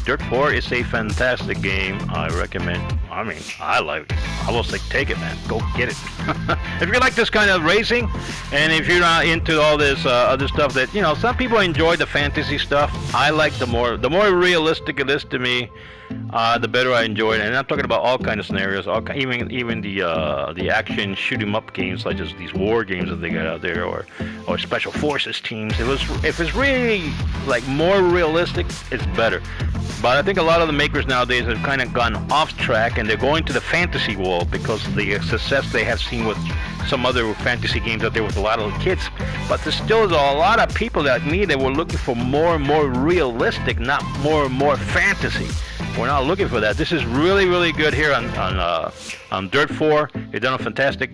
Dirt 4 is a fantastic game. I recommend. I mean, I like it. I will say, take it, man. Go get it. If you like this kind of racing, and if you're not into all this other stuff that some people enjoy the fantasy stuff. I like the more realistic it is to me, the better I enjoy it. And I'm talking about all kind of scenarios, even the action shoot 'em up games, such as these war games that they got out there, or special forces teams. If it's really like more realistic, it's better. But I think a lot of the makers nowadays have kind of gone off track, and they're going to the fantasy world because of the success they have seen with some other fantasy games out there with a lot of kids. But there still is a lot of people like me that were looking for more and more realistic, not more and more fantasy. We're not looking for that. This is really, really good here on Dirt 4. They've done a fantastic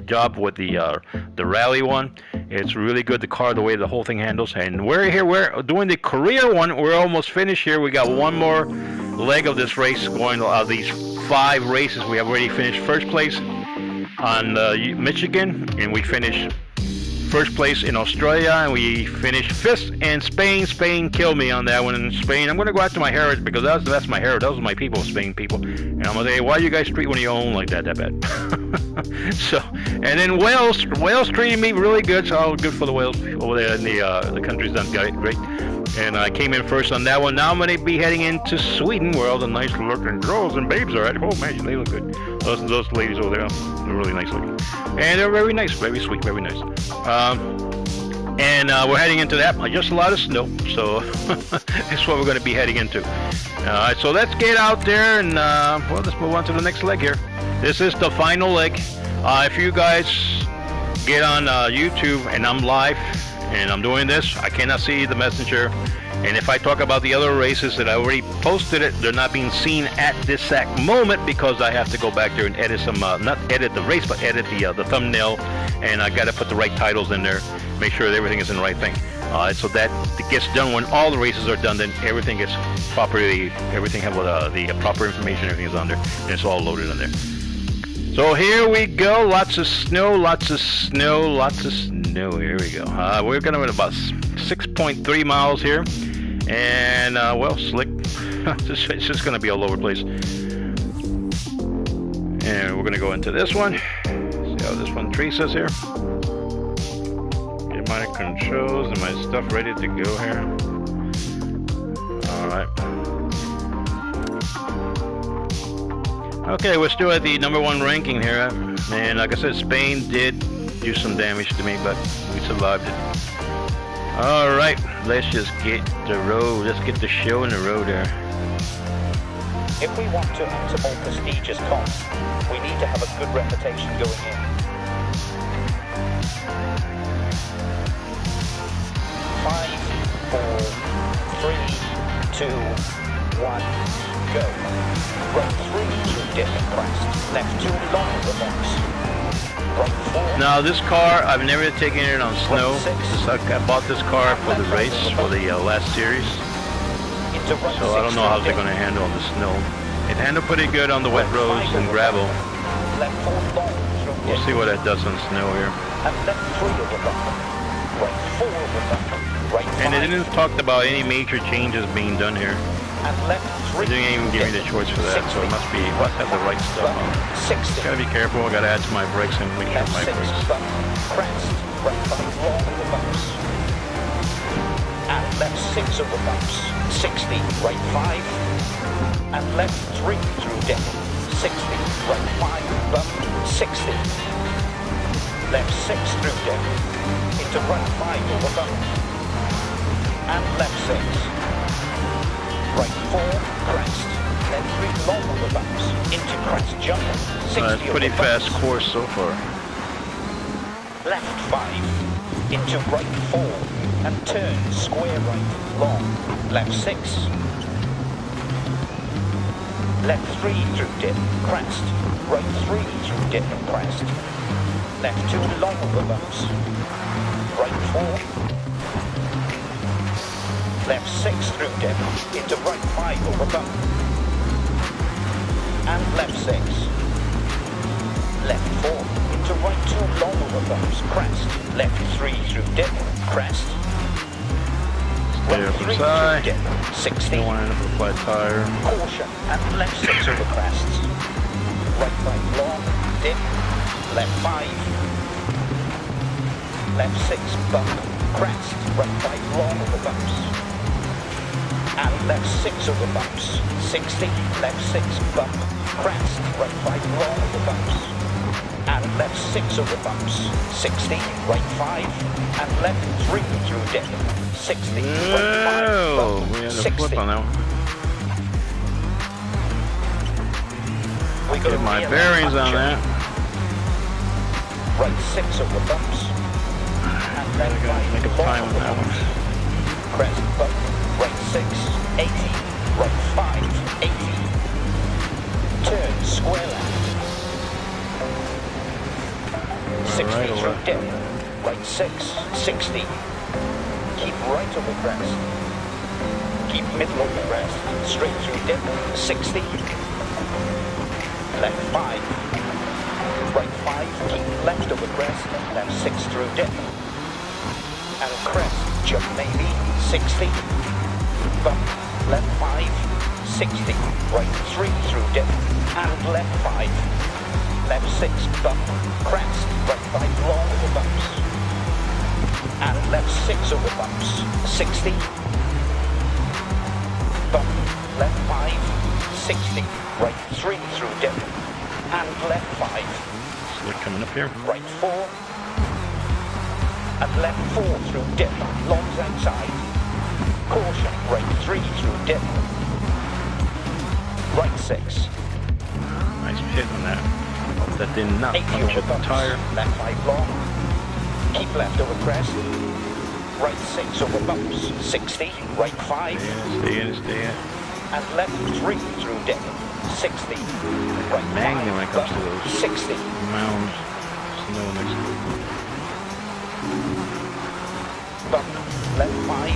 job with the rally one. It's really good, the car, the way the whole thing handles. And we're doing the career one. We're almost finished here. We got one more leg of this race going. These 5 races, we have already finished first place on Michigan, and we finished first place in Australia, and we finished 5th in Spain. Spain killed me on that one in Spain. I'm going to go after my heritage because that's my heritage. Those are my people, Spain people. And I'm going to say, why you guys treat one of your own like that bad? So, and then Wales treated me really good, so all good for the Wales over there in the country's done great. And I came in first on that one. Now I'm going to be heading into Sweden, where all the nice looking girls and babes are at. Oh man, they look good. Those ladies over there, they're really nice looking. And they're very nice, very sweet, very nice. And we're heading into that. Just a lot of snow, so that's what we're going to be heading into. Alright, so let's get out there and let's move on to the next leg here. This is the final leg. If you guys get on YouTube and I'm live and I'm doing this, I cannot see the messenger. And if I talk about the other races that I already posted they're not being seen at this exact moment because I have to go back there and edit some, not edit the race, but edit the thumbnail. And I got to put the right titles in there, make sure that everything is in the right thing. So that it gets done when all the races are done, then everything gets properly, everything have the proper information, everything is on there, and it's all loaded on there. So here we go, lots of snow. Here we go. We're going to run about 6.3 miles here. And, slick. It's just going to be all over the place. And we're going to go into this one. See how this one treats us here. Get my controls and my stuff ready to go here. Alright. Okay, we're still at the #1 ranking here. And like I said, Spain did do some damage to me, but we survived it. Alright, let's just get the road. Let's get the show in the road there. If we want to enter more prestigious cons, we need to have a good reputation going in. 5, 4, 3, 2, 1, go. Right 3 to dip and crest. Left 2 long of the box. Right 4. Now this car, I've never taken it on snow. I bought this car for the race, for the last series. So I don't know how they're going to handle the snow. It handled pretty good on the wet roads and gravel. We'll see what it does on snow here. And they didn't talk about any major changes being done here. They didn't even give me the choice for that, so it must have the right stuff on. Gotta be careful, I gotta add to my brakes and make sure my brakes. And left 6 of the bumps, 60, right 5, and left 3 through dip, 60, right 5, bump, 60, left 6 through dip, into right 5 over bump, and left 6, right 4, crest, then 3 long over bumps, into crest jump, 60 That's pretty fast course so far. Left 5, into right 4, and turn square right, long, left 6, left 3 through dip, crest, right 3 through dip and crest, left 2 long over bumps, right 4, left 6 through dip, into right 5 over bump, and left 6, left 4, into right 2 long over bumps, crest, left 3 through dip, crest, Stay right up 3 inside. through dip, 60. Don't want to end up with a flat tire. Caution and left 6 over crests. Right 5 long, dip, left 5. Left 6 bump, crest, right 5 long over bumps. And left 6 over bumps, 60, left 6 bump, crest, right 5 long over bumps. And left 6 over bumps, 60, right 5, and left 3 through dip, 60, right 5, Oh, bump, we had a 60. flip on that one. We got Get a my rear bearings on puncher. that. Right 6 over bumps. And left I gotta 5 make a long time on over that one. bumps. Crest bump, right 6, 80, right 5, 80. Turn square left. 60 right through over. dip, right 6, 60. Keep right over crest. Keep middle over crest, straight through dip, 60. Left 5. Right 5, keep left over crest, left 6 through dip. And crest, jump maybe, 60. Bump, left 5, 60. Right 3 through dip, and left 5. Left 6, bump, crest, right 5 long over bumps. And left 6 over bumps, 60. Bump, left 5, 60. Right 3 through dip, and left 5. So they're coming up here. Right 4. And left 4 through dip, longs outside. Caution, right 3 through dip. Right 6. Nice hit on that. Hope that did not 80 puncture over the bumps, tire. left 5 long. Keep left over crest. Right 6 over bumps, 60. Right 5. Stay in, stay in. And left 3 through dip, 60. Right Magnum when it 5, comes to bump, those 60. mounds. Snow next to it. Bump, left 5,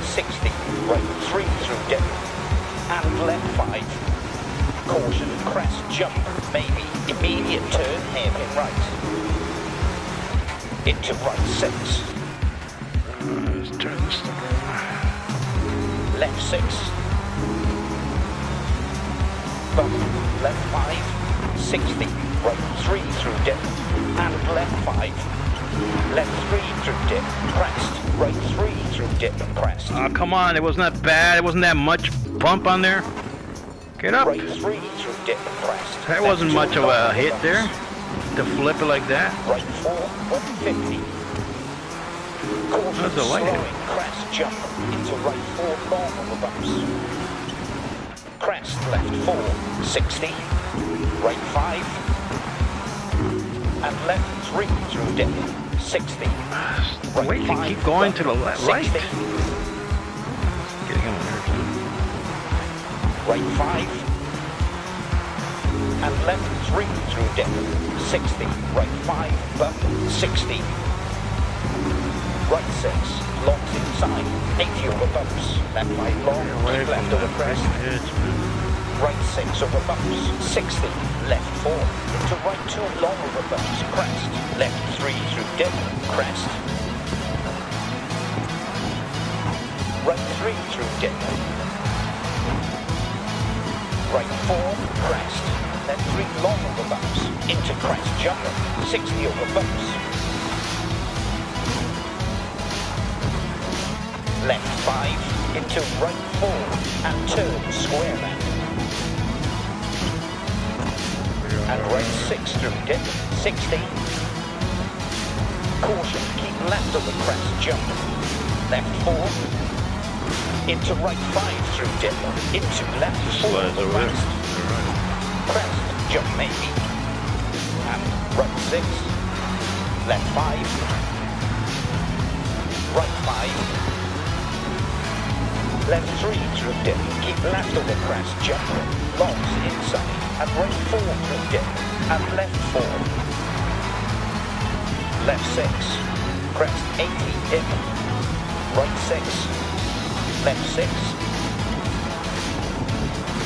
60. Right 3 through dip, and left 5. Caution, crest, jump, maybe. Immediate turn, hairpin right. Into right 6. Let's turn this stuff over. Left 6. Bump, left 5, 60. Right 3 through dip, and left 5. Left 3 through dip, crest. Right 3 through dip and crest. Oh, come on. It wasn't that bad. It wasn't that much bump on there. Get up. Right 3 through dip and crest. That Left wasn't 2 much of a long hit over there. bumps. To flip it like that. Right 4, 150. Caution, That's a light hit. slowing, crest, jump, into right 4, long over bumps. Crest, left 4, 60. Right 5. And left 3 through dip, 60. Right Wait, you 5, keep going bump, to the right. 60. Getting him there too. Right 5. And left 3 through dip, 60. Right 5, bump, 60. Right 6, longs inside, 80 over bumps. Left 5 long, Away keep from left that over crest. big hitch, man. Right 6 over bumps, 60. Left 4, into right 2 long over bumps, crest. Left 3 through dip, crest. Right 3 through dip. Right 4, crest. Left 3 long over bumps, into crest jump, 60 over bumps. Left 5, into right 4, and turn square left. And right 6 through dip, 60. Caution, keep left over crest jump. Left 4, into right 5 through dip, into left 4 Slides over over there. crest. Crest, jump maybe. And right 6, left 5, right 5, left 3 through dip, keep left over crest, jump, longs inside, and right 4 through dip, and left 4. Left 6, crest 80 dip, right 6, left 6,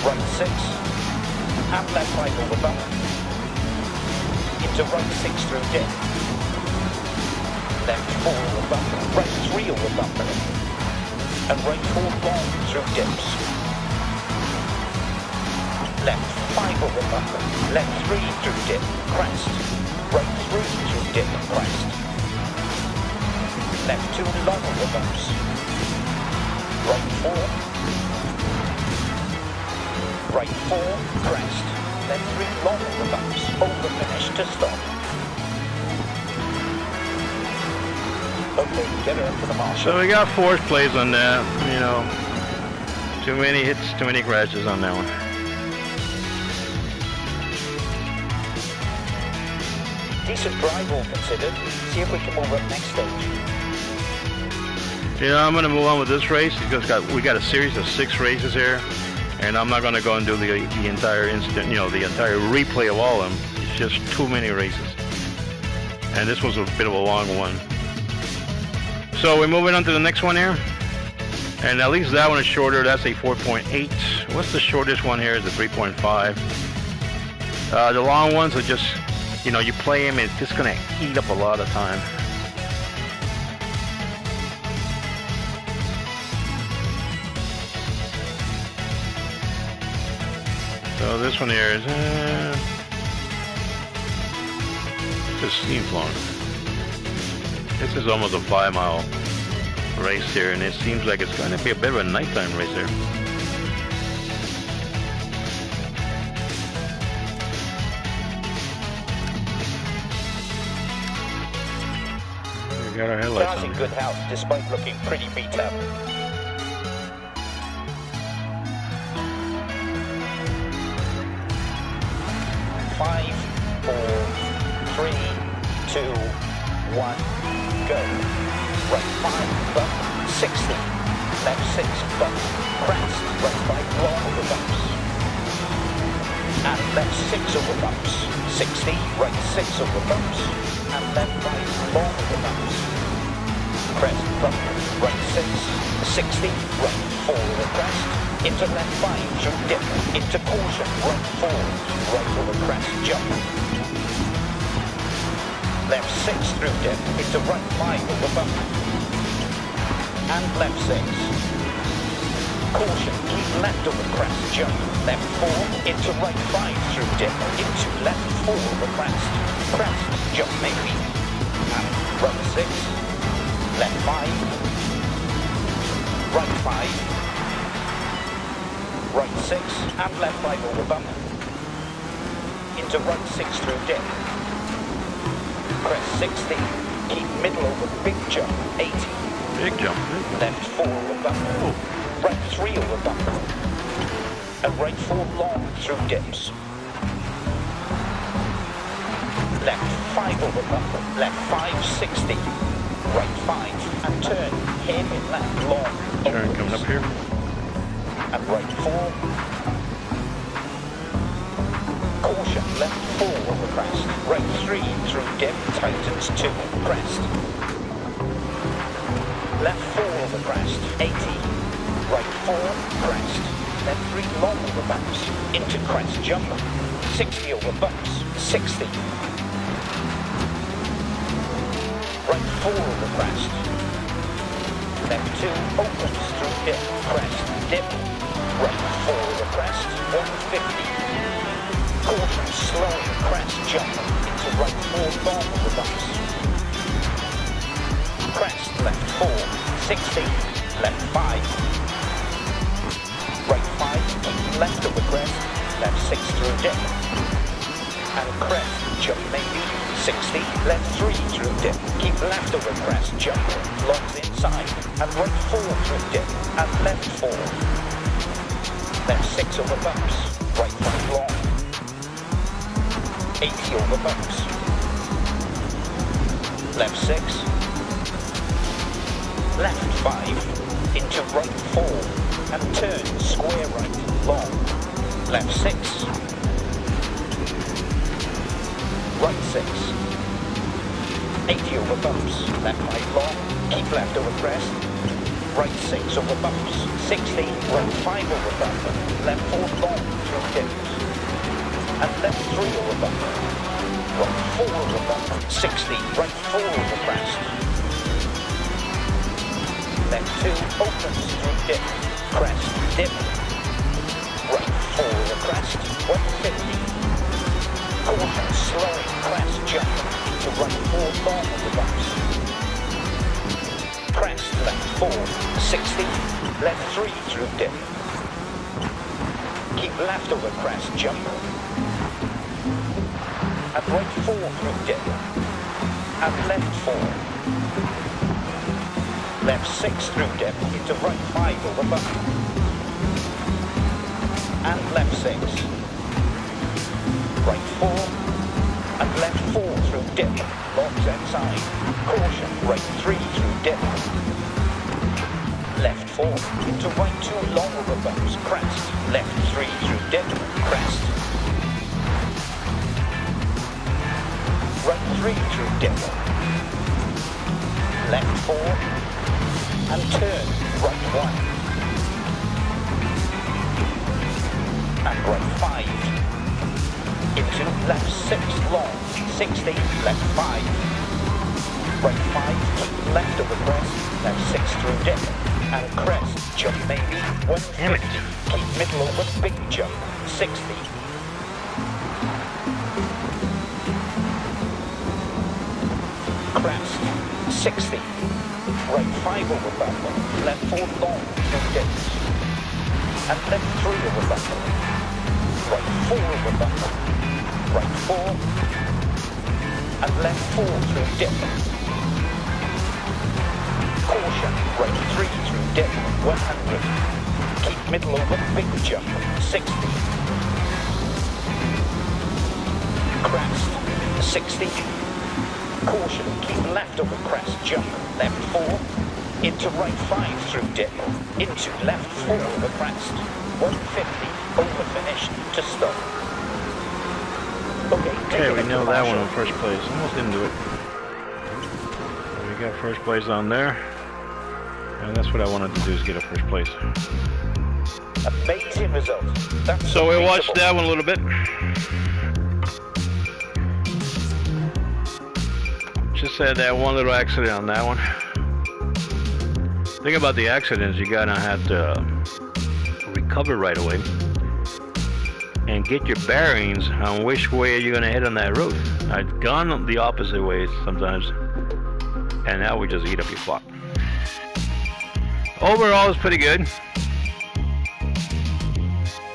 right 6, and left 5 over bump, into right 6 through dip, left 4 over bump, right 3 over bump, and right 4 long through dips. Left 5 over bump, left 3 through dip, crest. Right 3 through dip, crest. Left 2 long over bumps. Right 4. Right 4, crest. Left 3 long over bumps, over finish to stop. Okay, get her up to the marshal. So we got force plays on that, you know. Too many hits, too many crashes on that one. Decent drive all considered. See if we can move up next stage. You know, I'm gonna move on with this race because we got a series of 6 races here, and I'm not gonna go and do the entire incident, you know, the entire replay of all of them. It's just too many races, and this was a bit of a long one. So we're moving on to the next one here, and at least that one is shorter. That's a 4.8. What's the shortest one here? Is a 3.5. The long ones are just, you know, you play them, and it's just gonna eat up a lot of time. So this one here is just seems long. This is almost a 5-mile race here, and it seems like it's going to be a bit of a nighttime race here. We got our headlights Car's on. in good health, despite looking pretty beat up. Five, 4, 3, 2, 1, go. Right 5, bump, 60. Left 6, bump, crest. Right 5, long over bumps. And left 6 over bumps. 60, right 6 over bumps. And left 5, long over bumps. Crest, bump, right 6, 60, right 4 over crest. Into left 5 through dip. Into caution, right 4, right over crest, jump. Left 6 through dip, into right 5 over bump. And left 6. Caution, keep left over crest, jump. Left 4, into right 5 through dip, into left 4 over crest. Crest, jump maybe. And right 6. Left 5. Right 5. Right 6, and left 5 over bump. Into right 6 through dip. Crest 60, keep middle over big jump, 80. Big jump. Left 4 over bump. Right 3 over bump. And right 4 long through dips. Left 5 over bump. Left 5, 60. Right 5, and turn, hairpin left, long. Turn coming up here. And right 4. Caution, left 4 over crest. Right 3 through dip, tightens 2, crest. Left 4 over crest, 80. Right 4, crest. Left 3 long over bumps. Into crest, jump. 60 over bumps, 60. Right 4 over crest. Left 2 opens through dip, crest, dip. Right 4 over crest, 150. Caution, slow crest, jump. Into right 4 long over bumps. Crest, left 4, 60. Left 5. Right 5, keep left over crest. Left 6 through dip. And crest, jump maybe. 60, left 3 through dip. Keep left over crest, jump. Longs inside. And right 4 through dip. And left 4. Left 6 over bumps. Right 5 long. 80 over bumps. Left 6. Left 5. Into right 4. And turn square right. Long. Left 6. Right 6. 80 over bumps. Left 5 long. Keep left over crest. Right 6 over bumps. 60. Right 5 over bump. Left 4 long through dips. And left 3 over bump. Right 4 over bump. 60. Right 4 over crest. left 2, opens through dip, crest, dip, right 4 over crest, 150. Caution, slowing, crest, jump, to right 4 long of the bumps. Crest, left 4, 60, left 3 through dip. Keep left over crest, jump. And right 4 through dip. And left 4. Left 6 through dip into right 5 over bump. And left 6. Right 4. And left 4 through dip. Locks inside. Caution, right 3 through dip. Left 4 into right 2 long over bumps, crest. Left 3 through dip, crest. Right 3 through dip. Left 4 and turn right 1. And right 5. Into left 6 long, 60, left 5. Right 5, keep left over crest, left 6 through dip. And crest, jump maybe, 150. Keep middle over big jump, 60. Crest, 60. Right 5 over bumper, left 4 long through dips. And left 3 over bumper. Right 4 over bumper. Right 4. And left 4 through dip. Caution, right 3 through dip, 100. Keep middle over big jump, 60. Crest, 60. Caution, keep left over crest, jump, left 4. Into right 5 through dip. Into left 4 over crest. 150, over finish to stop. Okay, we nailed that one in first place. Almost didn't do it. We got first place on there. And that's what I wanted to do, is get a first place. Amazing result. That's so we watched that one a little bit. Just had that one little accident on that one. The thing about the accidents, you gotta have to recover right away and get your bearings on which way you're gonna head on that road. I've gone the opposite way sometimes, and that would just eat up your clock. Overall, it's pretty good.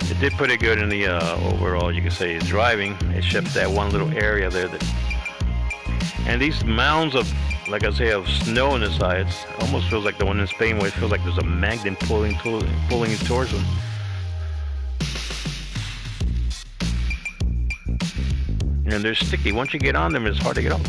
It did pretty good in the overall, you could say, driving. Except that one little area there that, and these mounds of, like I say, of snow on the sides, almost feels like the one in Spain where it feels like there's a magnet pulling it towards them. And they're sticky. Once you get on them, it's hard to get off.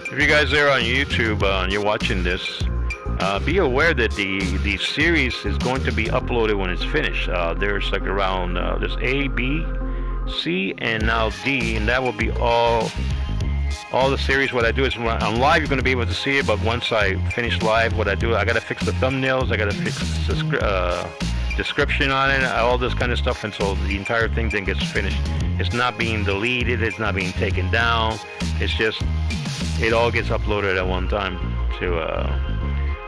If you guys are on YouTube and you're watching this, be aware that the series is going to be uploaded when it's finished. There's like around there's A, B, C, and now D, and that will be all the series. What I do is on live you're going to be able to see it, but once I finish live, what I do, I got to fix the thumbnails, I got to fix the description on it, all this kind of stuff, and so the entire thing then gets finished. It's not being deleted, it's not being taken down, it's just, it all gets uploaded at one time to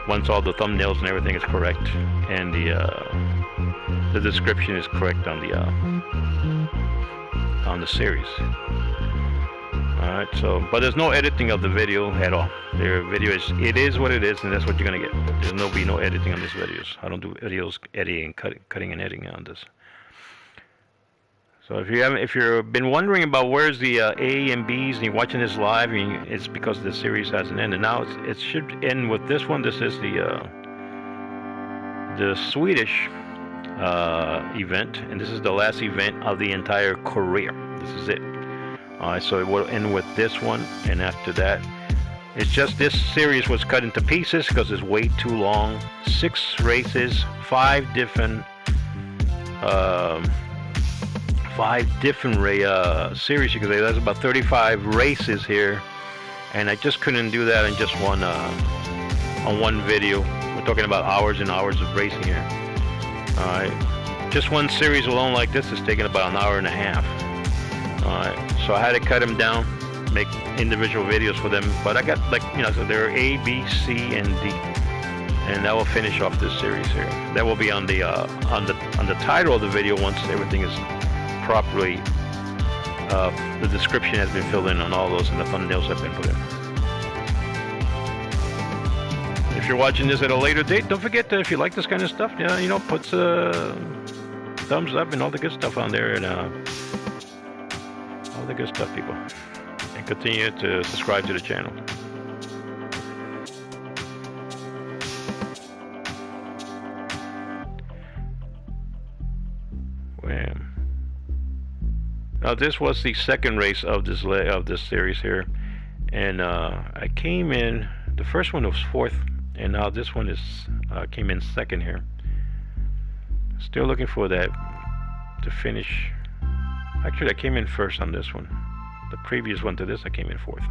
once all the thumbnails and everything is correct, and the description is correct on the series. Alright, so, but there's no editing of the video at all. The video it is what it is, and that's what you're gonna get. There's no editing on these videos. I don't do videos editing, cutting and editing on this. So if you've been wondering about where's the A and B's and you're watching this live, it's because the series hasn't ended. Now it should end with this one. This is the Swedish event, and this is the last event of the entire career. This is it. Alright, so it will end with this one, and after that, it's just this series was cut into pieces because it's way too long. 6 races, 5 different series, you could say. That's about 35 races here, and I just couldn't do that in just one on one video. We're talking about hours and hours of racing here. Alright. Just one series alone like this is taking about an hour and a half. Alright. So I had to cut them down, make individual videos for them. But I got, like, you know, so there are A, B, C, and D. And that will finish off this series here. That will be on the title of the video once everything is properly, the description has been filled in on all those, and the thumbnails have been put in. If you're watching this at a later date, don't forget to, if you like this kind of stuff, you know, put thumbs up and all the good stuff on there, and all the good stuff, people. And continue to subscribe to the channel. Wham. Now this was the second race of this series here, and I came in. The first one was fourth, and now this one is came in second here. Still looking for that to finish. Actually, I came in first on this one. The previous one to this, I came in fourth.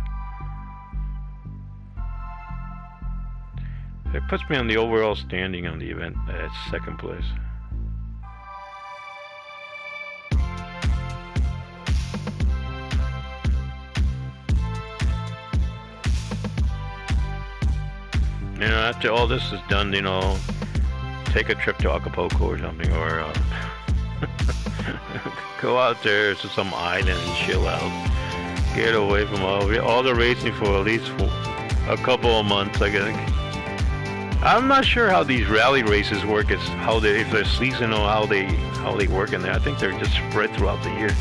It puts me on the overall standing on the event at second place. You know, after all this is done, you know, take a trip to Acapulco or something, or go out there to some island and chill out. Get away from all the racing for at least a couple of months, I think. I'm not sure how these rally races work. It's how they, if they're seasonal, how they work in there. I think they're just spread throughout the year.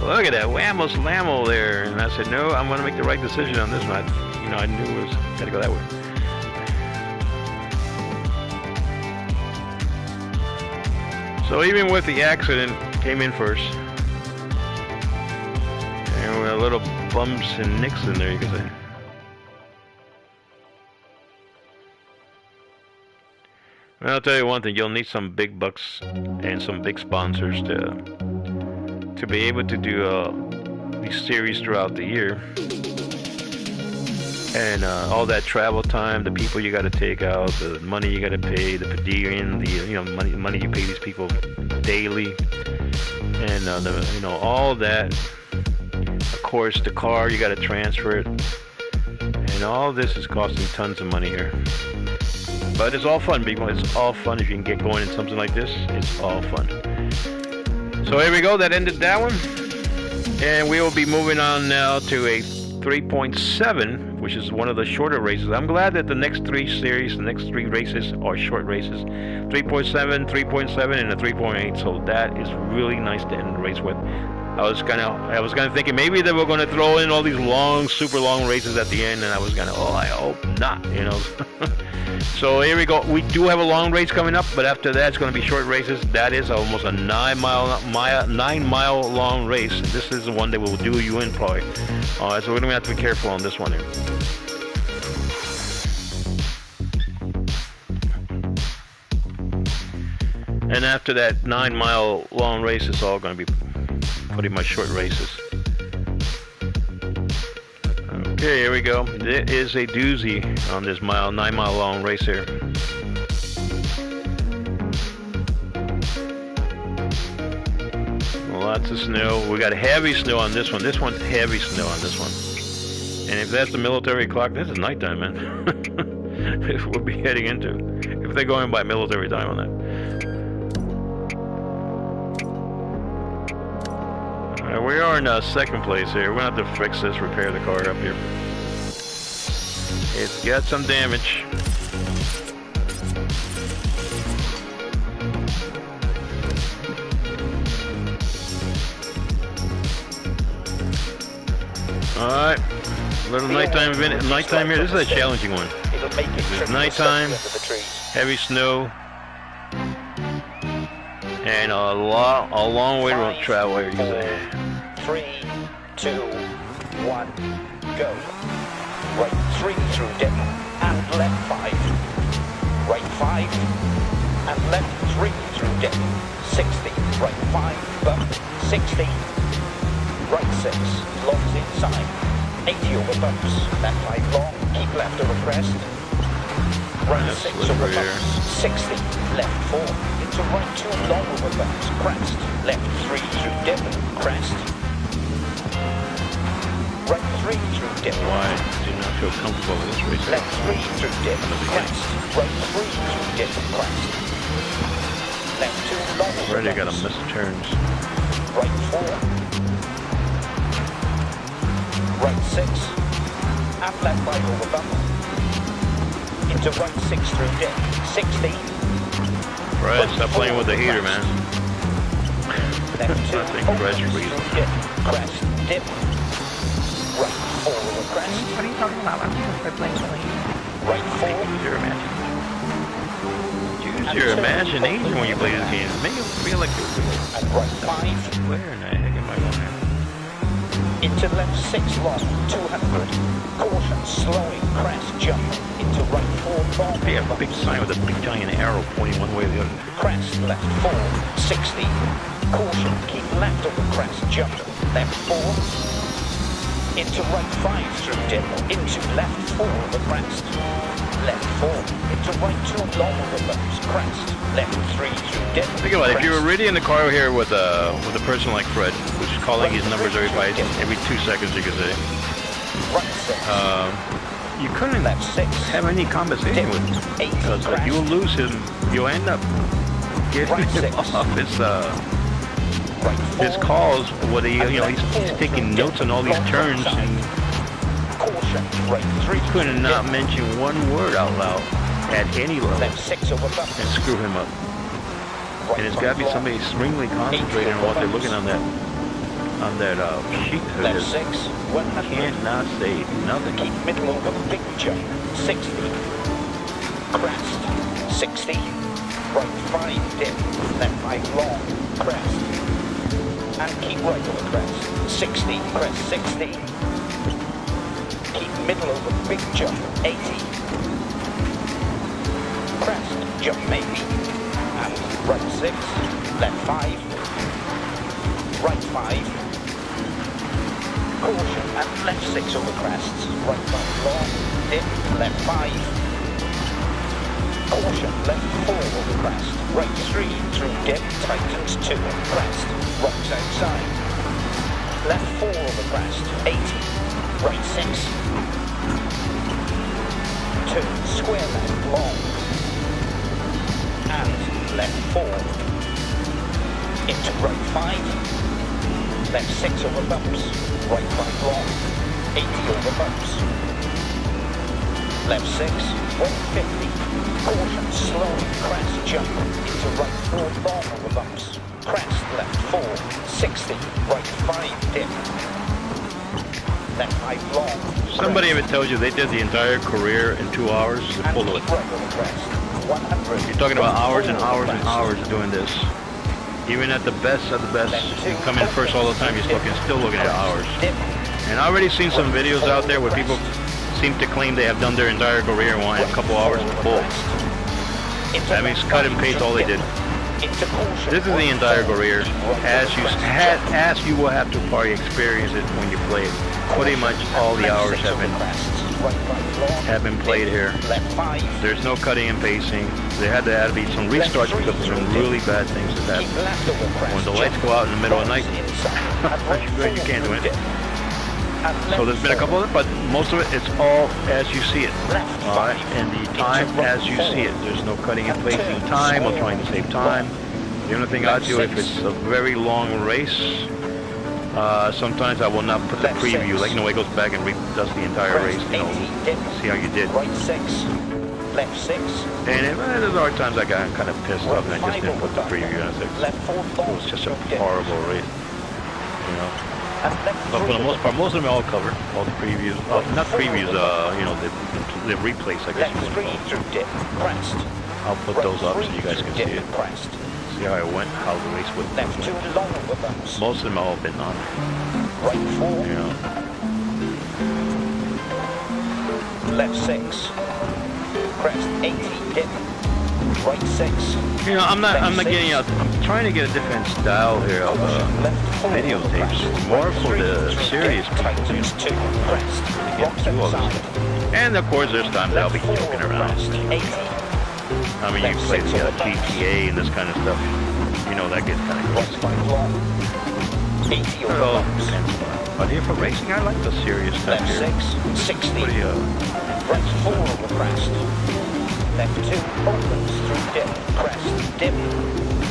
Look at that whammo slammo there, and I said, no, I'm gonna make the right decision on this one. I knew it was gotta go that way. So even with the accident, came in first. And with a little bumps and nicks in there, you can say. Well, I'll tell you one thing, you'll need some big bucks and some big sponsors to be able to do these series throughout the year. And all that travel time, the people you got to take out, the money you got to pay, the per diem, the money you pay these people daily, and all that. Of course, the car you got to transfer it, and all this is costing tons of money here. But it's all fun, people. It's all fun if you can get going in something like this. It's all fun. So here we go. That ended that one, and we will be moving on now to a 3.7. Which is one of the shorter races. I'm glad that the next three races are short races. 3.7, 3.7, and a 3.8. So that is really nice to end the race with. I was kind of thinking maybe they were going to throw in all these long, super long races at the end, and I was kind of, I hope not, you know. So here we go. We do have a long race coming up, but after that, it's going to be short races. That is almost a 9 mile long race. This is the one that will do you in, probably. All right, so we're going to have to be careful on this one here. And after that 9 mile long race, it's all going to be pretty much short races. Okay, here we go. There is a doozy on this 9 mile long race here. Lots of snow. We got heavy snow on this one. This one's heavy snow on this one. And if that's the military clock, this is nighttime, man. We'll be heading into, if they're going by military time on that. We are in second place here. We're going to have to fix this, repair the car up here. It's got some damage. Alright, little nighttime here. This is a challenging one. It's nighttime, heavy snow, and a long way to travel here, you can say. 3, 2, 1, go. Right 3 through dip, and left 5. Right 5, and left 3 through dip. 60, right 5, bump, 60. Right 6, longs inside. 80 over bumps, left 5 long, keep left over crest. Right 6 over bumps, 60, left 4. Into right 2 long over bumps, crest. Left 3 through dip, crest. Right 3 through dip. Why do you not feel comfortable with this race? Left 3 through dip, crest. Right 3 through dip, crest. Left 2 long over Already got a bumps. miss turns. Right 4. Right 6. And left 5 over bump. Into right 6 through dip, 60. Fred, stop playing with the heater, man. Left 2, I think Fred's freezing. dip, crest, dip. Right 4 over crest. What are you talking about? I'm just playing with the Right 4. Use your imagination. Use your imagination when you play this game. Make it feel like you're And right 5. where in the heck am I going now? Into left 6 long, 200. Caution, slowing, crest, jump. Into right 4 long. They have a big sign with a big giant arrow pointing one way or the other. Crest, left 4, 60. Caution, keep left over crest, jump. Left 4. Into right 5 through dip. Into left 4 over crest. Left 4. Into right 2 long over bumps, crest. Left 3 through dip. Think about it, if you were crest. really in the car here with a person like Fred, who's calling his numbers every 2 seconds, you could say, Right 6. you couldn't Left 6. have any conversation with him. 8 Because if you lose him, you'll end up getting Right him 6. off Right 4. his calls, where he's taking notes on all these turns, and Caution, right 3 he could not mention one word out loud at any level Left 6 over bumps. and screw him up. Right And it's got to be 5 somebody extremely concentrated on what they're looking on that sheet. Left Because 6, 100. cannot say nothing. Keep middle over big jump, 60. Crest, 60. Right 5 dip, left 5 long, crest. And keep right over crest, 60, crest 60. Keep middle over big jump, 80. Crest, jump maybe. And right 6, left 5. Right 5. Caution and left 6 over crests. Right 5 long, dip, left 5. Caution, left 4 over crest. Right 3 through dip, tightens 2 crest. Rocks outside. Left 4 over crest, 80. Right 6. Turn square left long. And left 4. Into right 5. Left 6 over bumps. Right 5 long. 80 over bumps. Left 6. 150. Caution, slowing, crest, jump. Into right 4 long over bumps. Crest, left 4. 60. Right 5 dip. Left 5 long. Somebody ever tells you they did the entire career in 2 hours? Just And pull it. keep right over crest. 100. You're talking about hours and Right hours and crest. hours doing this. Even at the best of the best, you come in first all the time, you're still looking at hours. Dip. And I already seen some videos out there where people seem to claim they have done their entire career in a couple hours. Bull. That means cut and paste all they did. This is the entire career, as you will have to probably experience it when you play it. Pretty much all the hours have been played here. There's no cutting and pasting. There had to be some restarts because of some really bad things that happen. When the lights go out in the middle of the night, you can't do anything. So there's been a couple of it, but most of it, it's all as you see it. Alright, and the time as you see it. There's no cutting and pasting time or trying to save time. The only thing I do, if it's a very long race, sometimes I will not put the preview, like, it goes back and does the entire race, see how you did. Right 6, left 6. And there are times I got kind of pissed off and I just didn't put the preview in. I said, it was just a horrible race, But for the most part, most of them are all covered, all the previews. Not previews, the replays, I guess. Left 3 through dip, crest. I'll put those up so you guys can see it. Crest. See how it went, how the race went. Left 2 long over bumps. Most of them have all been on. Right 4. Left 6. Crest 80 dip. Right 6. I'm not getting out. I'm trying to get a different style here of videotapes. More for the serious people. Tightens 2. Crest. Rocks Do all this outside. stuff. And of course, there's times I'll be joking around. 80. I mean, you play the GTA and this kind of stuff. You know that gets kind of Right crazy. 5 long. 80 over Oh, bumps. depends. But here for racing, I like the serious stuff Left here. 6, 60. Pretty, Right 4 over crest. Left 2 opens through dip, crest, dip.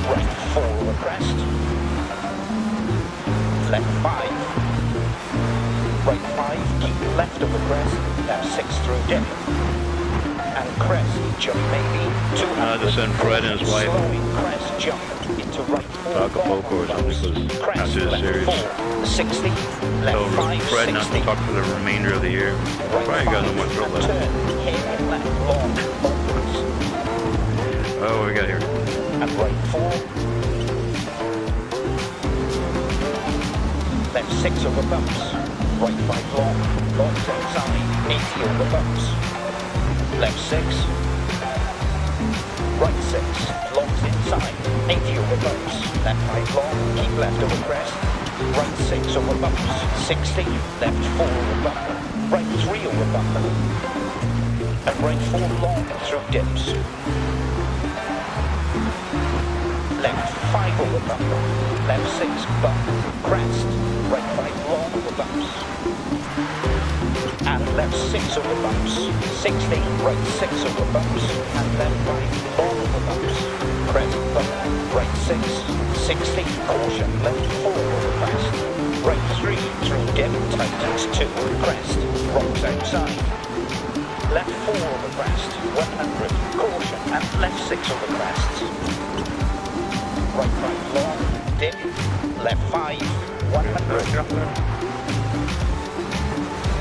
Right 4 over crest. Left 5. Right 5, keep left over crest. Left 6 through dip. And crest, jump maybe 200. to send Fred and his wife Slowing crest, jump into right 4. Acapulco or something, because Crest, after the left series. 4, 60. Left So 5, Fred 60. not to talk for the remainder of the year. Right Probably got no more five, throat left. turn, hair left long, opens. Oh, what we got here? And right 4. Left 6 over bumps. Right 5 long, longs outside, 80 over bumps. Left 6. Right 6, longs inside, 80 over bumps. Left 5 long, keep left over crest. Right 6 over bumps, 60. Left 4 over bumper. Right 3 over bumper. And right 4 long through dips. Left 5 over bumper. Left 6 bump, crest. Right 5 long over bumps. And left 6 over bumps. 60, right 6 over bumps. And left 5 long over bumps. Crest bump, right 6, 60, caution, left 4 over crest. Right 3 through dip, tightens 2, crest, rocks outside. Left 4 over crest, 100, caution, and left 6 over crest. Right 5 long, dip, left 5, 100.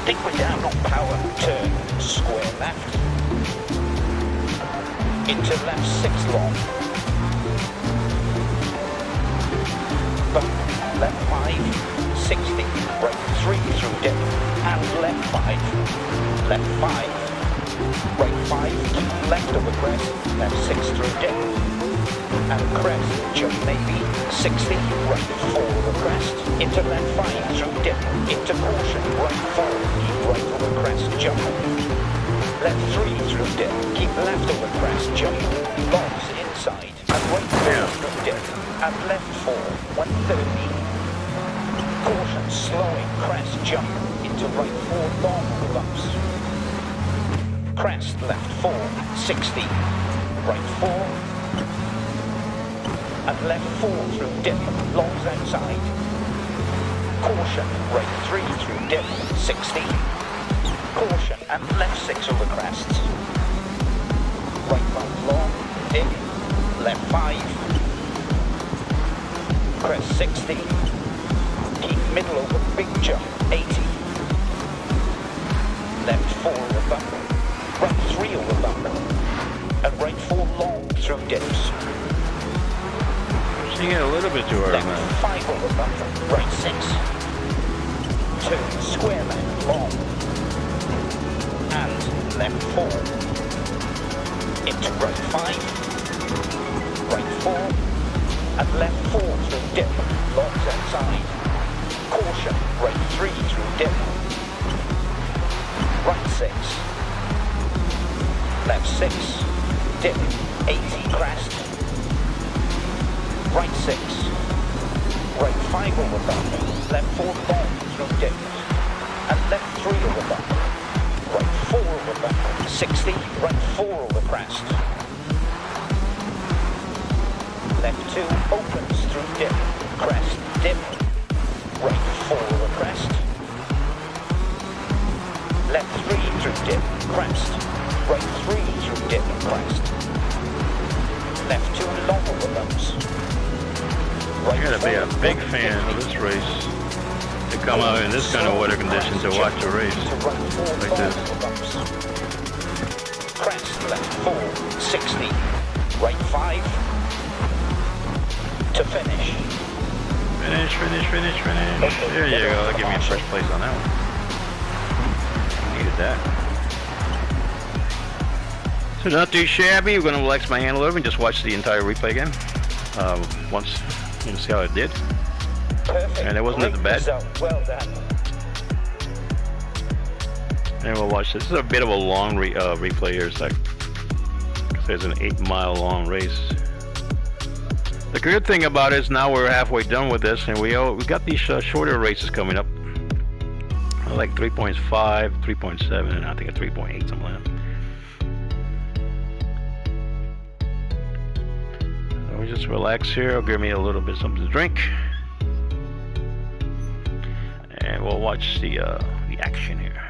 Think we're down on power, turn, square left. Into left 6 long. Bump, left 5, 60, right 3 through dip, and left 5, left 5, right 5, keep left over crest, left 6 through dip, and crest, jump maybe, 60, right 4 over crest, into left 5 through dip, into caution, right 4, keep right over crest, jump, left 3 through dip, keep left over crest, jump, longs inside, and right 4 through dip, and left 4, 130, caution, slowing, crest, jump, into right 4, long over bumps, crest, left 4, 60, right 4, and left 4 through dip, longs outside. Caution, right 3 through dip, 60. Caution, and left 6 over crests. Right 5 long, dip, left 5. Crest 60. Keep middle over big jump, 80. Left 4 over bumper. Right 3 over bumper. And right 4 long through dips. You get a little bit too hard, Left man. 5 over bumper, right 6. Turn square left, long. And left 4. Into right 5. Right 4. And left 4 through dip, longs outside. Caution, right 3 through dip. Right 6. Left 6. Dip, 80 crest. Right 6, right 5 over bumper, left 4 long through dip, and left 3 over bumper, right 4 over bumper, 60, right 4 over crest, left 2 opens through dip, crest, dip, right 4 over crest, left 3 through dip, crest, right 3 through dip, crest, left 2 long over bumps. You gotta be a big fan of this race to come out in this kind of weather conditions to watch a race like this. Crest left 4, 60, right 5 to finish. Finish. There you go. That'll give me a first place on that one. Needed that. So not too shabby. We're gonna relax my hand a little bit and just watch the entire replay again. Once you see how it did. Perfect. And it wasn't that bad. Result. Well done. And we'll watch this. This is a bit of a long replay here, so I There's an 8-mile long race. The good thing about it is now we're halfway done with this, and we got these shorter races coming up, like 3.5, 3.7, and I think a 3.8, something like that. So we just relax here. I'll give me a little bit something to drink, and we'll watch the action here.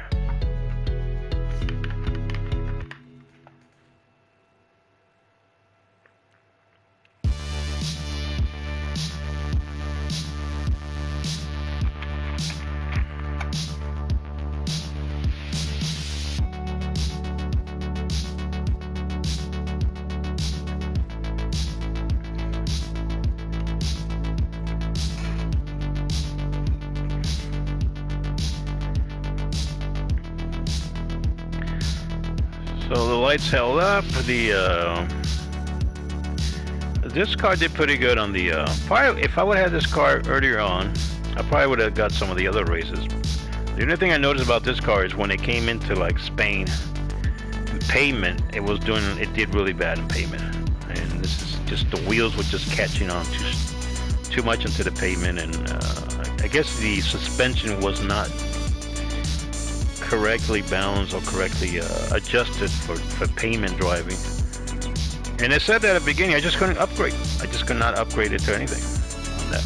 So the lights held up. This car did pretty good on the. Probably, if I would have had this car earlier on, I probably would have got some of the other races. The only thing I noticed about this car is when it came into like Spain, in pavement, it did really bad in pavement, and this is just the wheels were just catching on too much into the pavement, and I guess the suspension was not correctly balanced or correctly adjusted for pavement driving. And it said that at the beginning, I just couldn't upgrade. I just could not upgrade it to anything on that.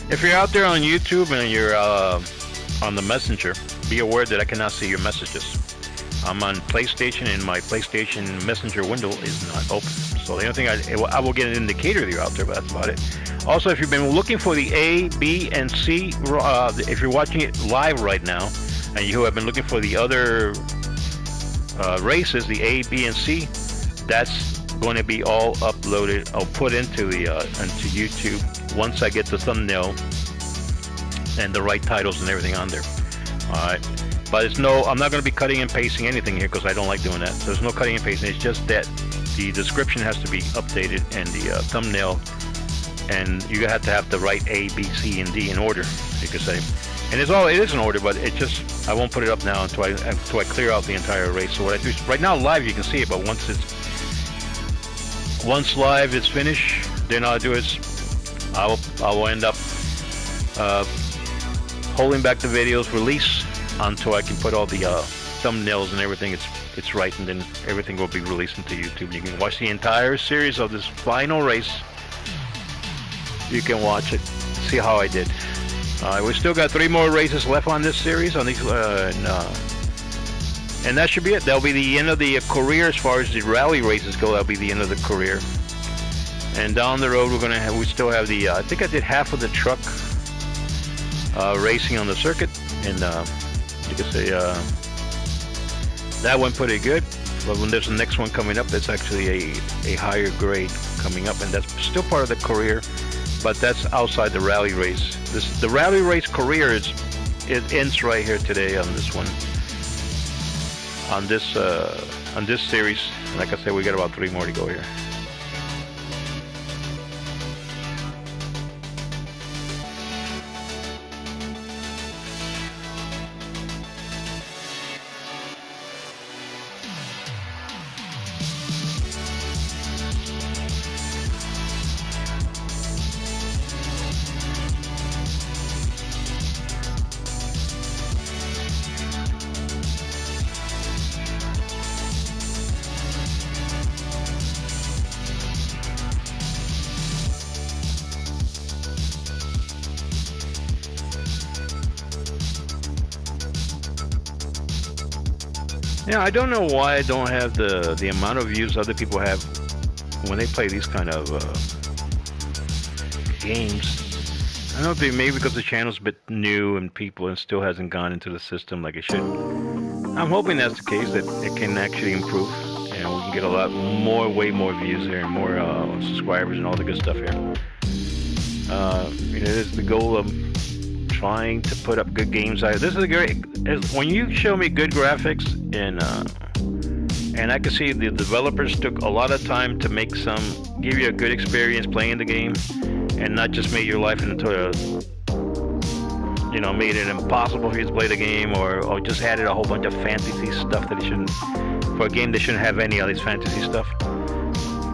If you're out there on YouTube and you're on the Messenger, be aware that I cannot see your messages. I'm on PlayStation and my PlayStation Messenger window is not open. So the only thing I will get an indicator that you're out there, but that's about it. Also, if you've been looking for the A, B, and C, if you're watching it live right now, and you have been looking for the other races, the A, B, and C, that's going to be all uploaded or put into into YouTube once I get the thumbnail and the right titles and everything on there. All right, but I'm not going to be cutting and pasting anything here because I don't like doing that. So there's no cutting and pasting. It's just that the description has to be updated and the thumbnail, and you have to have the right A, B, C, and D in order, you could say. And it is in order, but I won't put it up now until I clear out the entire race. So what I do is, right now live you can see it, but once live is finished, then I'll do is I will end up holding back the video's release until I can put all the thumbnails and everything. It's right, and then everything will be released into YouTube. You can watch the entire series of this final race. You can watch it, see how I did. We still got 3 more races left on this series, and that should be it. That'll be the end of the career as far as the rally races go. That'll be the end of the career. And down the road, we still have the. I think I did half of the truck racing on the circuit, and you can say that went pretty good. But when there's the next one coming up, that's actually a higher grade coming up, and that's still part of the career. But that's outside the rally race. The rally race career it ends right here today on this one. On this series, like I said, we got about 3 more to go here. Yeah, I don't know why I don't have the amount of views other people have when they play these kind of games. I don't know if maybe because the channel's a bit new and people and still hasn't gone into the system like it should. I'm hoping that's the case, that it can actually improve and we can get a lot more, way more views here and more subscribers and all the good stuff here. It is the goal of trying to put up good games. This is a great. When you show me good graphics and I can see the developers took a lot of time to give you a good experience playing the game, and not just made your life into made it impossible for you to play the game, or just added a whole bunch of fantasy stuff that it shouldn't. For a game that shouldn't have any of this fantasy stuff.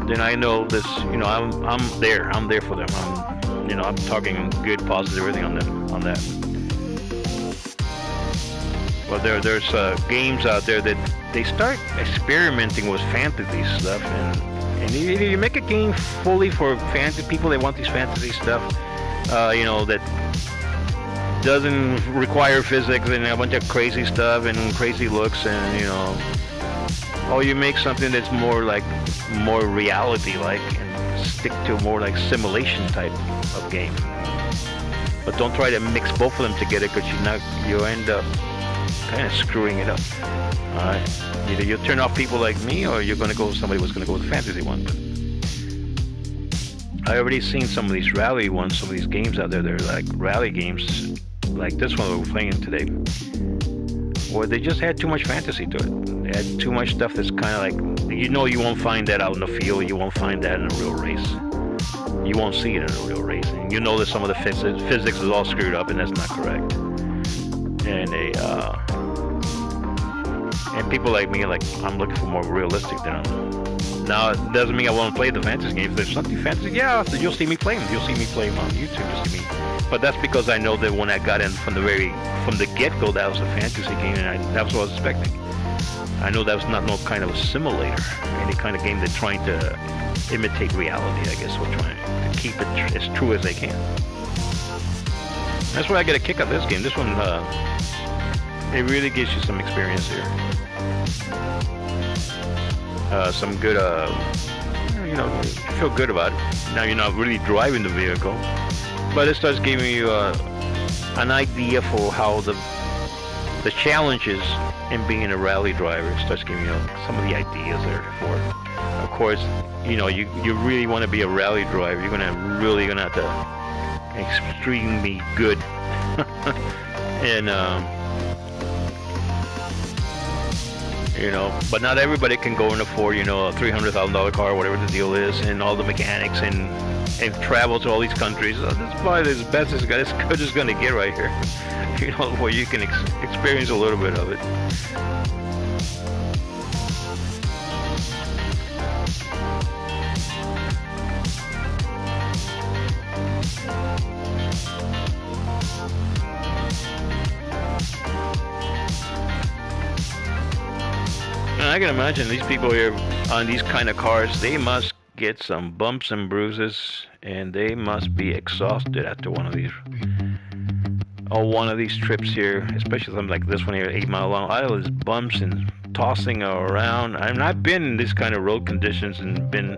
then I know this. I'm there. I'm there for them. I'm talking good, positive, everything on that. Well, there's games out there that they start experimenting with fantasy stuff, and either you make a game fully for fantasy people that want these fantasy stuff, that doesn't require physics and a bunch of crazy stuff and crazy looks, and or you make something that's more reality-like and stick to more like simulation type of game. But don't try to mix both of them together, because you end up kind of screwing it up. All right, either you'll turn off people like me, or you're going to go with somebody who's going to go with the fantasy one. But I already seen some of these rally ones, some of these games out there. They're like rally games, like this one we're playing today, where they just had too much fantasy to it. They had too much stuff that's kind of like, you won't find that out in the field. You won't find that in a real race. You won't see it in a real race. And you know that some of the physics is all screwed up, and that's not correct. And and people like me, I'm looking for more realistic than I'm. Now, it doesn't mean I won't play the fantasy games. If there's something fantasy, yeah, you'll see me play them. You'll see me play them on YouTube. You'll see me. But that's because I know that when I got in from the get-go, that was a fantasy game, and that was what I was expecting. I know that was not no kind of a simulator, any kind of game that's trying to imitate reality. I guess we're trying to keep it as true as they can. That's why I get a kick out of this game. This one, it really gives you some experience here. Some good, you feel good about it. Now you're not really driving the vehicle, but it starts giving you an idea for how the challenges in being a rally driver. It starts giving you some of the ideas there for it. Of course, you really want to be a rally driver. You're really gonna have to extremely good and but not everybody can go and afford a $300,000 car, whatever the deal is, and all the mechanics and travel to all these countries. That's probably as best as good as going to get right here. Where you can experience a little bit of it. And I can imagine these people here on these kind of cars, they must get some bumps and bruises, and they must be exhausted after one of these trips here, especially something like this one here, 8 mile long. All those bumps and tossing around. I've been in this kind of road conditions and been,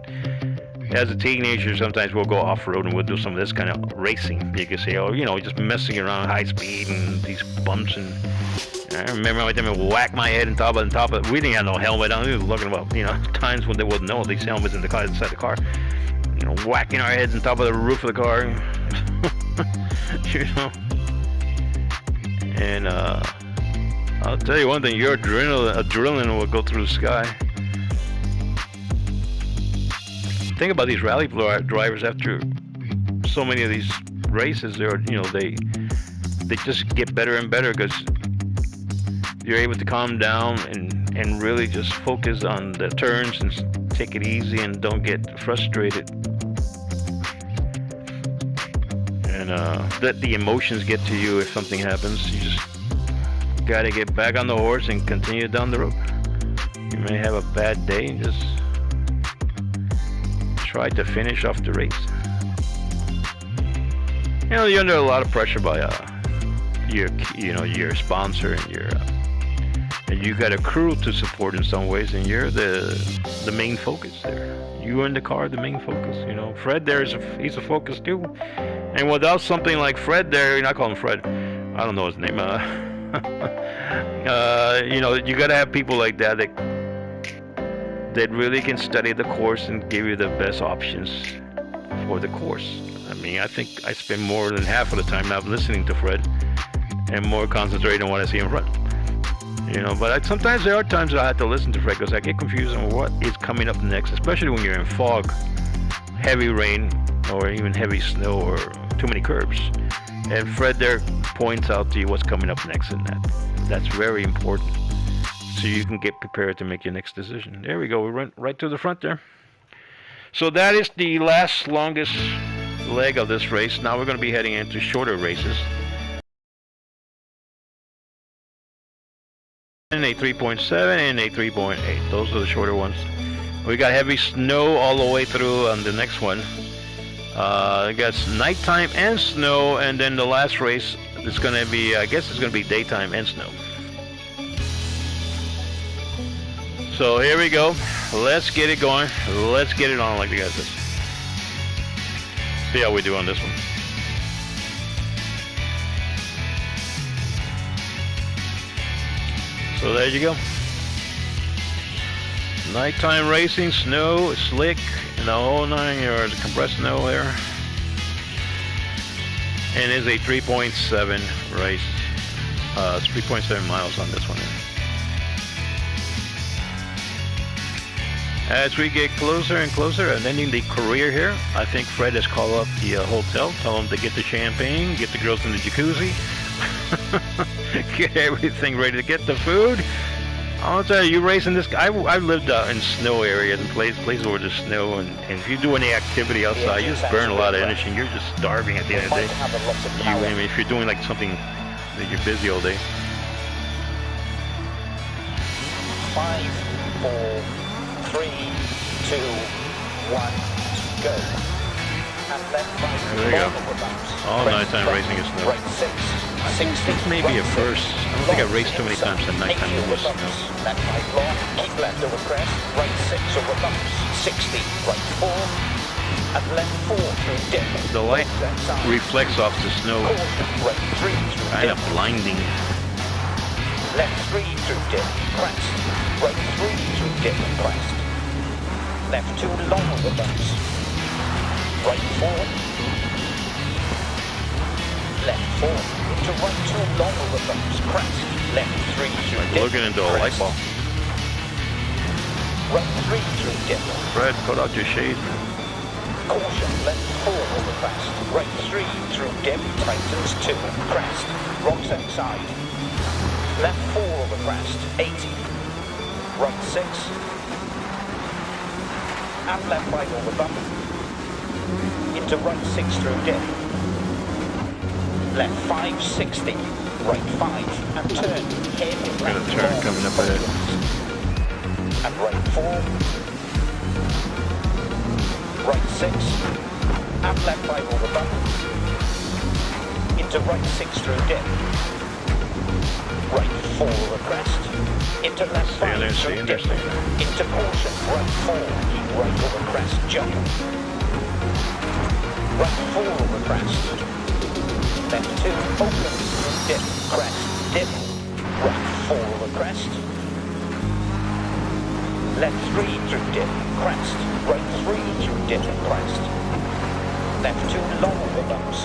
as a teenager, sometimes we'll go off-road and we'll do some of this kind of racing. You can say, just messing around high speed and these bumps. And I remember one time I whacked my head on top of we didn't have no helmet on. We were looking about, times when there wasn't no these helmets in the car, inside the car. Whacking our heads on top of the roof of the car. And I'll tell you one thing, your adrenaline will go through the sky. Think about these rally drivers after so many of these races. They just get better and better because you're able to calm down and really just focus on the turns and take it easy and don't get frustrated. And let the emotions get to you if something happens. You just got to get back on the horse and continue down the road. You may have a bad day and just try to finish off the race. You're under a lot of pressure by your sponsor and you got a crew to support in some ways, and you're the main focus there. You and the car, the main focus. Fred there he's a focus too. And without something like Fred there, you're not calling him Fred. I don't know his name. You got to have people like that that really can study the course and give you the best options for the course. I think I spend more than half of the time now listening to Fred and more concentrating on what I see in front. But sometimes there are times I have to listen to Fred because I get confused on what is coming up next, especially when you're in fog, heavy rain, or even heavy snow or too many curves. And Fred there points out to you what's coming up next in that. That's very important, so you can get prepared to make your next decision. There we go. We went right to the front there. So that is the longest leg of this race. Now we're going to be heading into shorter races. And a 3.7 and a 3.8. Those are the shorter ones. We got heavy snow all the way through on the next one. I guess nighttime and snow, and then the last race is going to be, I guess it's going to be daytime and snow. So here we go. Let's get it going. Let's get it on, like the guy says. See how we do on this one. So there you go. Nighttime racing, snow, slick, and the whole 9 yards. Compressed snow there. And it's a 3.7 race. It's 3.7 miles on this one. As we get closer and closer and ending the career here, I think Fred has called up the hotel, tell them to get the champagne, get the girls in the jacuzzi, get everything ready to get the food. I'll tell you, racing this. I've lived in snow areas and places where there's snow, and if you do any activity outside, you just burn a lot of energy, and you're just starving at the end of the day. I mean, if you're doing like something that you're busy all day. 5, 4, 3, 2, 1, go. And left, right, there we go. All nighttime racing is snow. Right 6, I think this may be a first. I don't think I raced too many times at nighttime in this snow. Left 5 long, keep left over crest, right 6 over bumps, 60, right 4, and left 4 through dip. The light reflects off the snow, Right 3 through kind dip. of blinding. Left 3 through dip, crest. Right 3 through dip, crest. Left 2 long over bumps. Right 4. Left 4 into right 2 long over bumps, crest. Left 3 through Like dip, looking into a light bulb. Right 3 through dip. Fred, put out your shades, man. Caution, left 4 over crest. Right 3 through dip, tightens 2, crest. Rocks outside. Left 4 over crest, 80. Right 6. And left 5 over bump. Into right 6 through dip. Left 5, 60. Right 5, and turn. Heavy Got a turn coming up ahead. And right 4. Right 6. And left 5 over bump. Into right 6 through dip. Right 4 over crest. Into left 5 through dip. Into caution. Right 4. Keep right over crest. Jump. Right 4 over crest. Left 2. Open. Dip. Crest. Dip. Right 4 over crest. Left 3 through dip. Crest. Right 3 through dip. Crest. Left 2 long over bumps.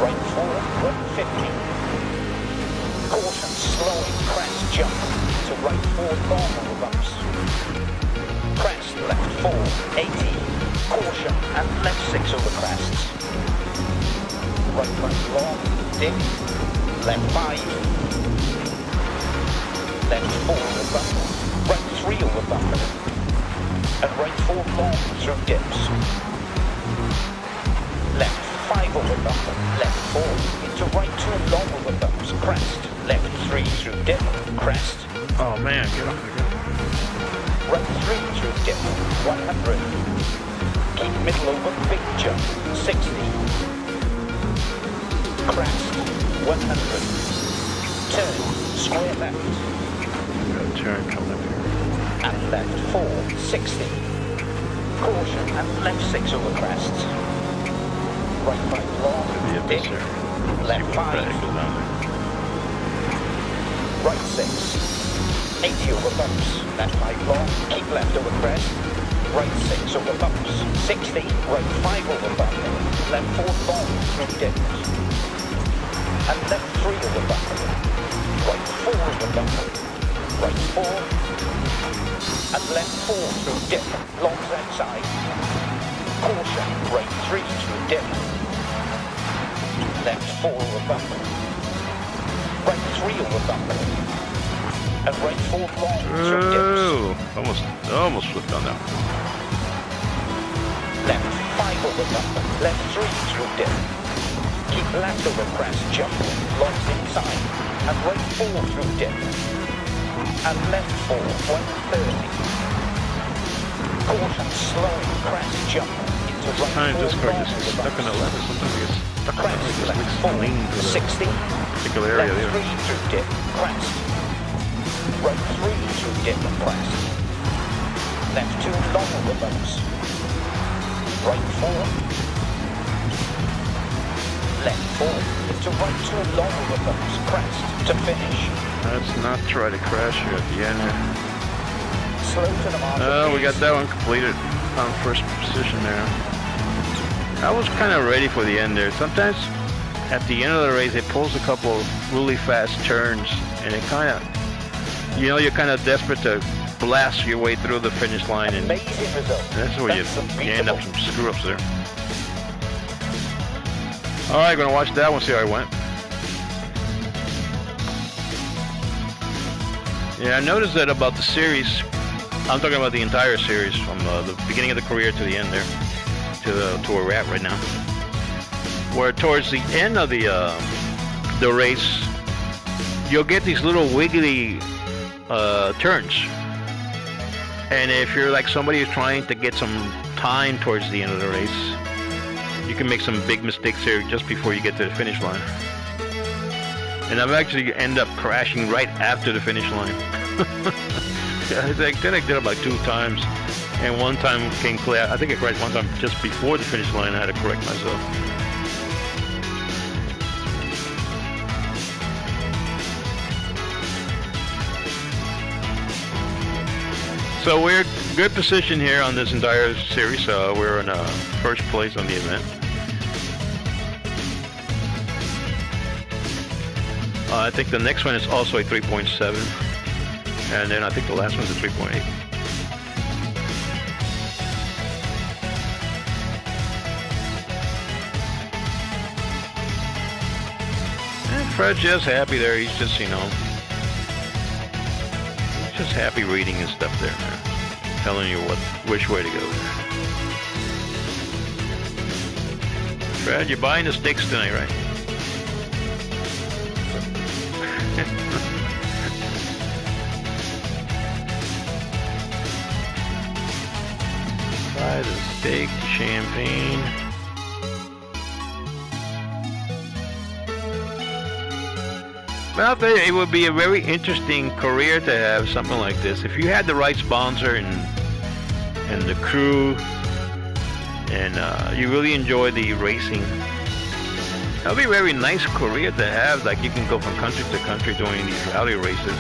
Right 4. Right 50. Caution, slowing, crest, jump, to right 4 long over bumps. Crest, left 4, 80, caution, and left 6 over crests. Right 5 long, dip, left 5, left 4 over bump, right 3 over bump, and right 4 long through dips. Left 5 over bump, left 4, into right 2 long over bumps, crest. Left 3 through dip, crest. Oh man, get off again. Right 3 through dip, 100. Keep middle over, big jump, 60. Crest, 100. Turn, square left. Got a turn coming up here. And left 4, 60. Caution, and left 6 over crests. Right 5 long, Could be a dip. bit Left 5. Go down there. Right 6, 80 over bumps, left 5 long, keep left over crest, right 6 over bumps, 60, right 5 over bump, left 4 long through dip, and left 3 over bump, right 4 over bump, right 4, and left 4 through dip, longs outside, caution, right 3 through dip, left 4 over bump, right 3 over bump, and right 4 long through dips. Oh, almost flipped on that one. over bump, left 3 through dip. Keep left over crest, jump, locked inside, and right 4 through dip. And left 4, 130. Caution, slowing crest, jump into right 4. Sometimes this car just gets stuck in the left, sometimes it gets stuck in the left. It just Crest, lean to the 60. particular area Left there. 3 through dip, crest. Right 3 through dip and crest. Left 2 long over bumps. Right 4. Left 4 into right 2 long over bumps, crest to finish. Let's not try to crash here at the end here. Slow to the mark. We got that one completed on first position there. I was kind of ready for the end there. Sometimes at the end of the race, it pulls a couple of really fast turns, and it kind of, you know, you're kind of desperate to blast your way through the finish line, and Amazing result. that's where you end up some screw-ups there. All right, gonna watch that one, see how it went. Yeah, I noticed that about the series. I'm talking about the entire series from the beginning of the career to the end there, to where we're at right now. Where towards the end of the race, you'll get these little wiggly turns. And if you're like somebody who's trying to get some time towards the end of the race, you can make some big mistakes here just before you get to the finish line. And I've actually end up crashing right after the finish line. I think I did it about 2 times, and one time came clear. I think I crashed one time just before the finish line. I had to correct myself. So we're in good position here on this entire series. We're in first place on the event. I think the next one is also a 3.7, and then I think the last one's a 3.8. And Fred's just happy there. He's just, you know, he's just happy reading his stuff there, man. Telling you which way to go there. Fred, you're buying the steaks tonight, right? Buy the steak, champagne. Well, I'll tell you, it would be a very interesting career to have something like this. If you had the right sponsor and the crew, and you really enjoy the racing, that would be a very nice career to have. Like, you can go from country to country doing these rally races.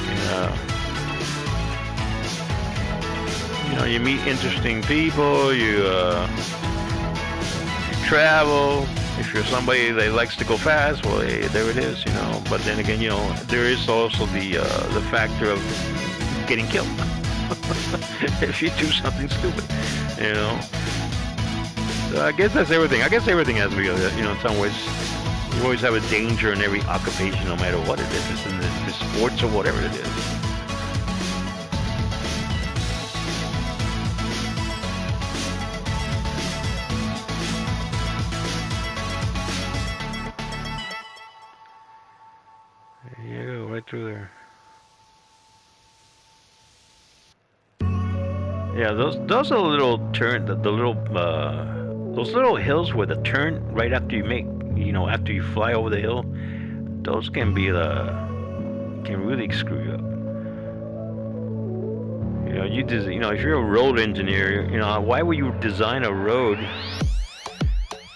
And, you know, you meet interesting people, you travel. If you're somebody that likes to go fast, well, hey, there it is, you know. But then again, you know, there is also the factor of getting killed if you do something stupid, you know. So I guess that's everything. I guess everything has to be, you know, in some ways. You always have a danger in every occupation, no matter what it is. It's in the sports or whatever it is. There you go, right through there. Yeah, those are little turn, the little those little hills where the turn right after you make, you know, after you fly over the hill, those can be can really screw you up. You know, you know, if you're a road engineer, you know, why would you design a road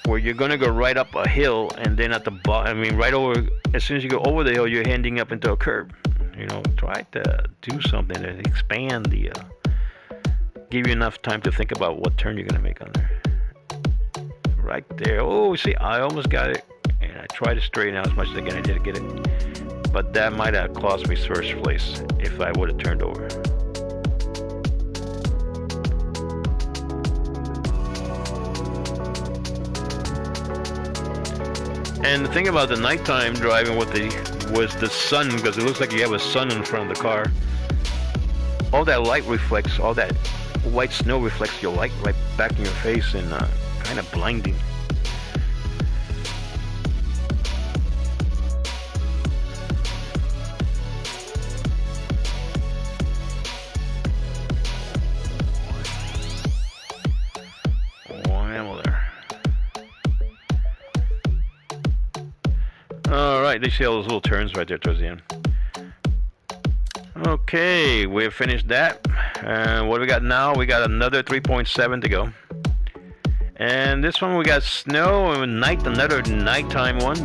where you're gonna go right up a hill and then at the bottom, I mean, right over, as soon as you go over the hill, you're ending up into a curb. You know, try to do something to expand the, give you enough time to think about what turn you're gonna make on there. Right there. Oh, see, I almost got it, and I tried to straighten out as much as I can. I did get it, but that might have cost me first place if I would have turned over. And the thing about the nighttime driving was the sun, because it looks like you have a sun in front of the car. All that light reflects, all that white snow reflects your light right back in your face and kind of blinding. Alright, they see all those little turns right there towards the end. Okay, we've finished that. And what do we got now? We got another 3.7 to go. And this one we got snow and night, another nighttime one.